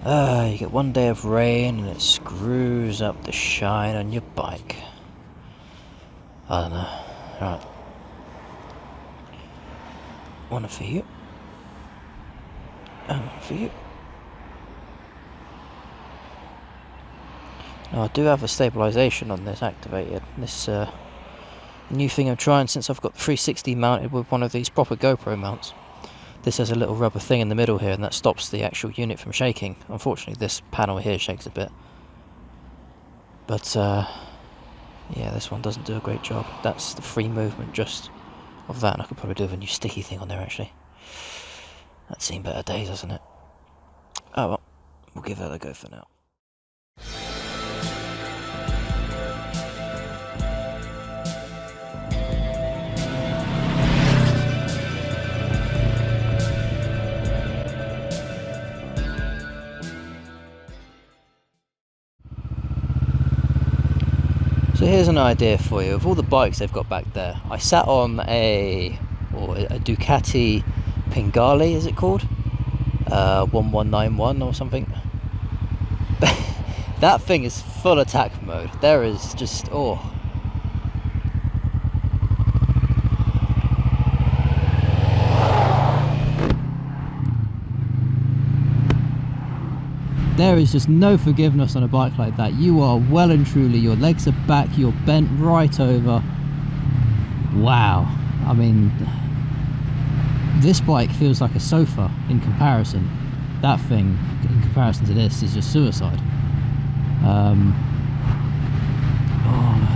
You get one day of rain and it screws up the shine on your bike. I don't know. Right. One for you. And one for you. Now I do have a stabilisation on this activated. This new thing I'm trying since I've got the 360 mounted with one of these proper GoPro mounts. This has a little rubber thing in the middle here and that stops the actual unit from shaking. Unfortunately this panel here shakes a bit. But yeah, this one doesn't do a great job. That's the free movement just of that, and I could probably do with a new sticky thing on there actually. That's seen better days, hasn't it? Oh well, we'll give that a go for now. So here's an idea for you. Of all the bikes they've got back there, I sat on a Ducati Pingali, is it called? 1191 or something. That thing is full attack mode. There is just, oh. There is just no forgiveness on a bike like that. You are well and truly, your legs are back, you're bent right over. Wow. I mean, this bike feels like a sofa in comparison. That thing, in comparison to this, is just suicide.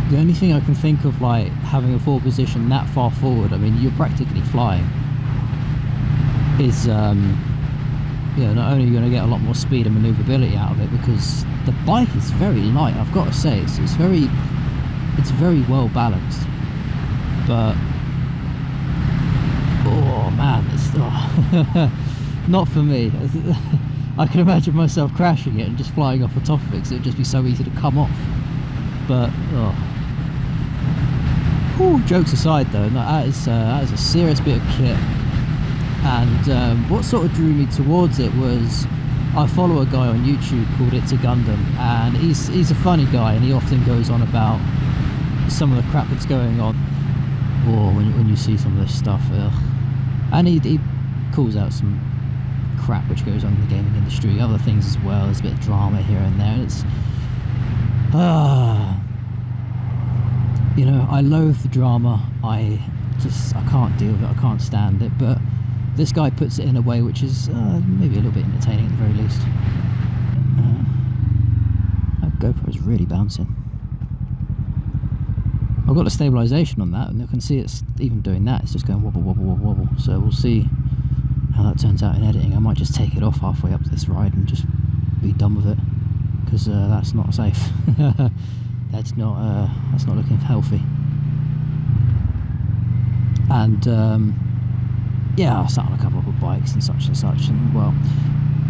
The only thing I can think of, like, having a forward position that far forward, I mean, you're practically flying, is, not only are you going to get a lot more speed and manoeuvrability out of it, because the bike is very light, I've got to say. It's very well balanced, but oh man, it's not for me. I can imagine myself crashing it and just flying off the top of it, because it would just be so easy to come off. But jokes aside though, that is a serious bit of kit. And what sort of drew me towards it was, I follow a guy on YouTube called It's a Gundam, and he's a funny guy, and he often goes on about some of the crap that's going on, or when you see some of this stuff, and he calls out some crap which goes on in the gaming industry, other things as well. There's a bit of drama here and there, and it's I loathe the drama. I can't deal with it, I can't stand it, but this guy puts it in a way which is maybe a little bit entertaining at the very least. That GoPro is really bouncing. I've got the stabilisation on that, and you can see it's even doing that. It's just going wobble, wobble, wobble, wobble. So we'll see how that turns out in editing. I might just take it off halfway up this ride and just be done with it, because that's not safe. That's not looking healthy. And yeah, I sat on a couple of bikes and such, and well,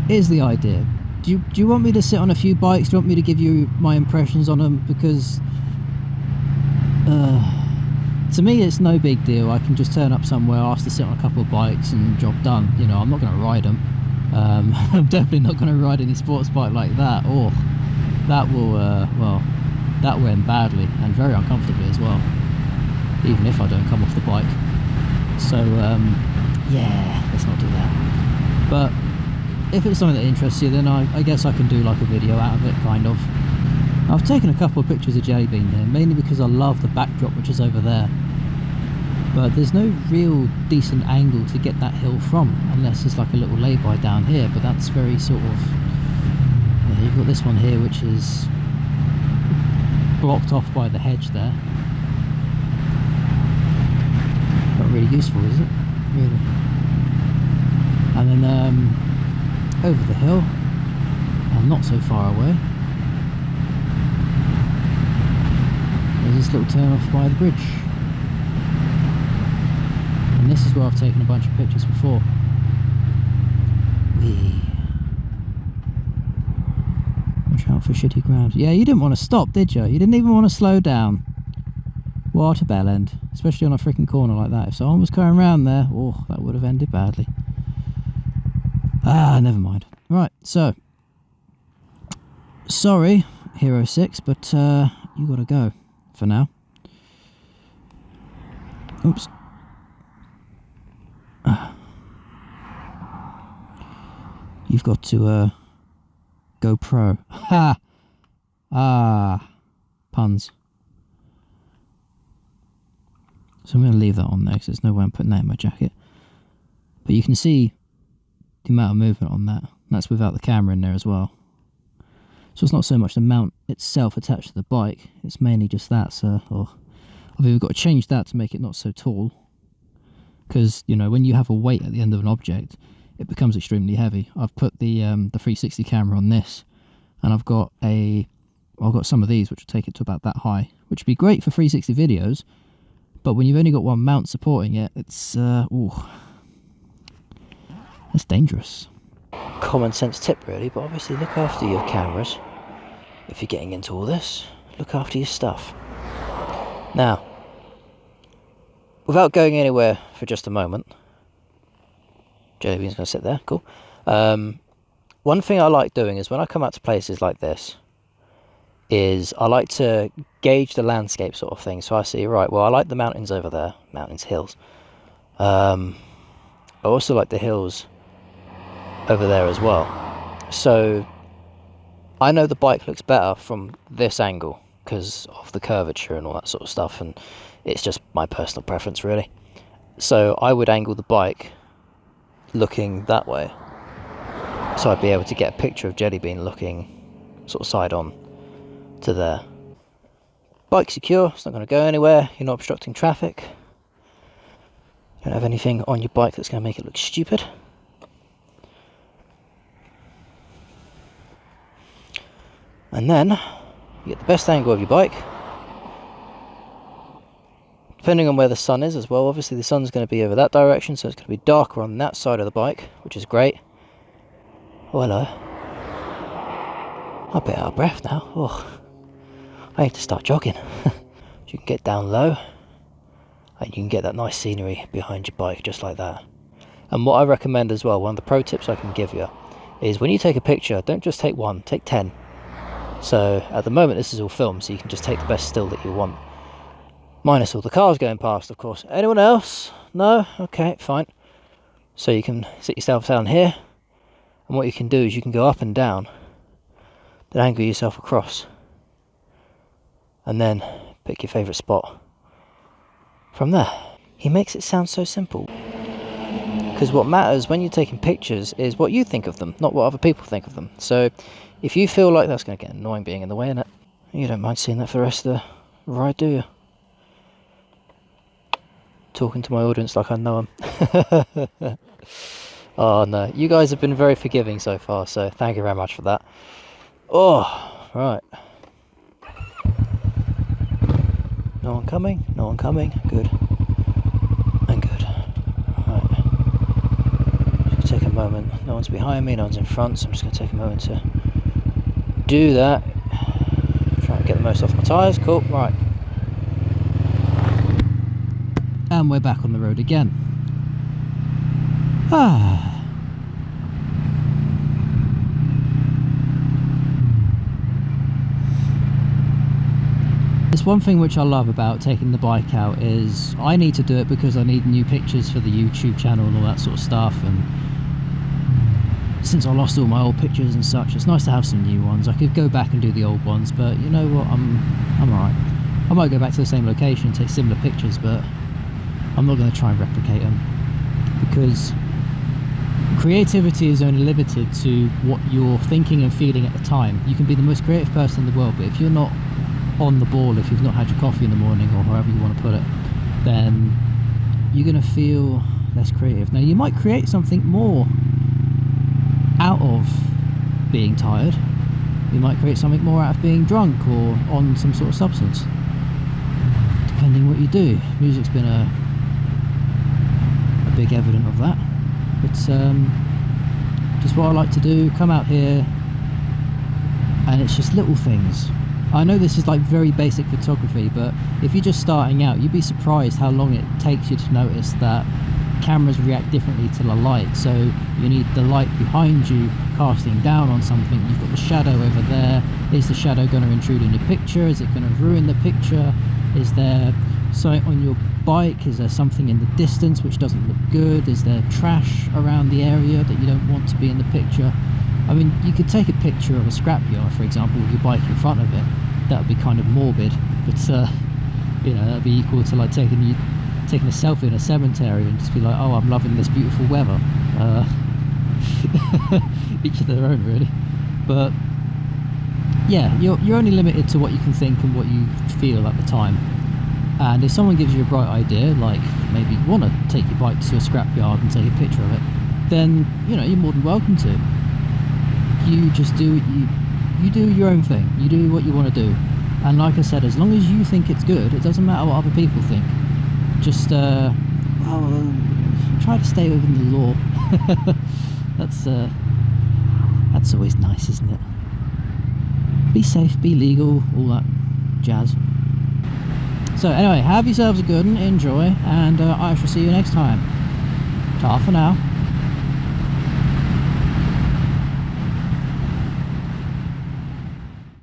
here's the idea. Do you want me to sit on a few bikes? Do you want me to give you my impressions on them? Because to me it's no big deal. I can just turn up somewhere, ask to sit on a couple of bikes, and job done. I'm not going to ride them. I'm definitely not going to ride any sports bike like that. Or that will that will end badly, and very uncomfortably as well, even if I don't come off the bike. So yeah, let's not do that. But if it's something that interests you, then I guess I can do like a video out of it, kind of. I've taken a couple of pictures of Jelly Bean here, mainly because I love the backdrop which is over there. But there's no real decent angle to get that hill from, unless there's like a little lay-by down here, but that's very sort of... you've got this one here which is blocked off by the hedge there. Not really useful, is it? Really. And then over the hill, and not so far away, there's this little turn off by the bridge. And this is where I've taken a bunch of pictures before. Whee. Watch out for shitty ground. Yeah, you didn't want to stop, did you? You didn't even want to slow down. What a bell end, especially on a freaking corner like that. If someone was going around there, oh, that would have ended badly. Ah, never mind. Right, so Sorry, Hero 6, but you gotta go for now. Oops. You've got to go pro. Ha! Ah, puns. So I'm going to leave that on there because there's no way I'm putting that in my jacket. But you can see the amount of movement on that. And that's without the camera in there as well. So it's not so much the mount itself attached to the bike, it's mainly just that. So I've either got to change that to make it not so tall, because you know, when you have a weight at the end of an object, it becomes extremely heavy. I've put the 360 camera on this, and I've got some of these which will take it to about that high, which would be great for 360 videos, but when you've only got one mount supporting it, it's ooh, that's dangerous. Common sense tip really, but obviously look after your cameras. If you're getting into all this, look after your stuff. Now, without going anywhere for just a moment, Jellybean's going to sit there, cool. One thing I like doing is when I come out to places like this, is I like to gauge the landscape sort of thing. So I see, right, well I like the mountains over there, mountains, hills. I also like the hills over there as well. So I know the bike looks better from this angle because of the curvature and all that sort of stuff, and it's just my personal preference really. So I would angle the bike looking that way, so I'd be able to get a picture of Jellybean looking sort of side on to there. Bike secure, it's not going to go anywhere, you're not obstructing traffic, you don't have anything on your bike that's going to make it look stupid. And then you get the best angle of your bike, depending on where the sun is as well. Obviously the sun's going to be over that direction, so it's going to be darker on that side of the bike, which is great. Oh hello, I'm a bit out of breath now. Oh, I need to start jogging. You can get down low and you can get that nice scenery behind your bike just like that. And what I recommend as well, one of the pro tips I can give you, is when you take a picture, don't just take one, take 10. So at the moment this is all filmed, so you can just take the best still that you want, minus all the cars going past of course. Anyone else? No? Okay, fine. So you can sit yourself down here, and what you can do is you can go up and down, then angle yourself across, and then pick your favourite spot from there. He makes it sound so simple, because what matters when you're taking pictures is what you think of them, not what other people think of them. So if you feel like that's going to get annoying being in the way, innit? You don't mind seeing that for the rest of the ride, do you? Talking to my audience like I know them. Oh no, you guys have been very forgiving so far, so thank you very much for that. Oh, right. No one coming? No one coming? Good. And good. Right. Just take a moment. No one's behind me, no one's in front, so I'm just going to take a moment to do that. Try and get the most off my tyres. Cool, right. And we're back on the road again. Ah. It's one thing which I love about taking the bike out is I need to do it because I need new pictures for the YouTube channel and all that sort of stuff, and since I lost all my old pictures and such, it's nice to have some new ones. I could go back and do the old ones, but you know what, I'm alright. I might go back to the same location and take similar pictures, but I'm not going to try and replicate them, because creativity is only limited to what you're thinking and feeling at the time. You can be the most creative person in the world, but if you're not on the ball, if you've not had your coffee in the morning, or however you want to put it, then you're going to feel less creative. Now you might create something more out of being tired, you might create something more out of being drunk or on some sort of substance, depending what you do. Music's been a big evidence of that. It's just what I like to do, come out here, and it's just little things. I know this is like very basic photography, but if you're just starting out, you'd be surprised how long it takes you to notice that cameras react differently to the light. So you need the light behind you casting down on something. You've got the shadow over there. Is the shadow going to intrude in your picture? Is it going to ruin the picture? Is there something on your bike? Is there something in the distance which doesn't look good? Is there trash around the area that you don't want to be in the picture? I mean, you could take a picture of a scrapyard, for example, with your bike in front of it. That would be kind of morbid, but you know, that'd be equal to like taking a selfie in a cemetery and just be like, oh, I'm loving this beautiful weather. Each of their own, really. But yeah, you're only limited to what you can think and what you feel at the time. And if someone gives you a bright idea, like maybe you want to take your bike to a scrapyard and take a picture of it, then you know, you're more than welcome to. You just do you do your own thing. You do what you want to do. And like I said, as long as you think it's good, it doesn't matter what other people think. Just try to stay within the law. That's always nice, isn't it? Be safe, be legal, all that jazz. So anyway, have yourselves a good one, enjoy, and I shall see you next time. Ta for now.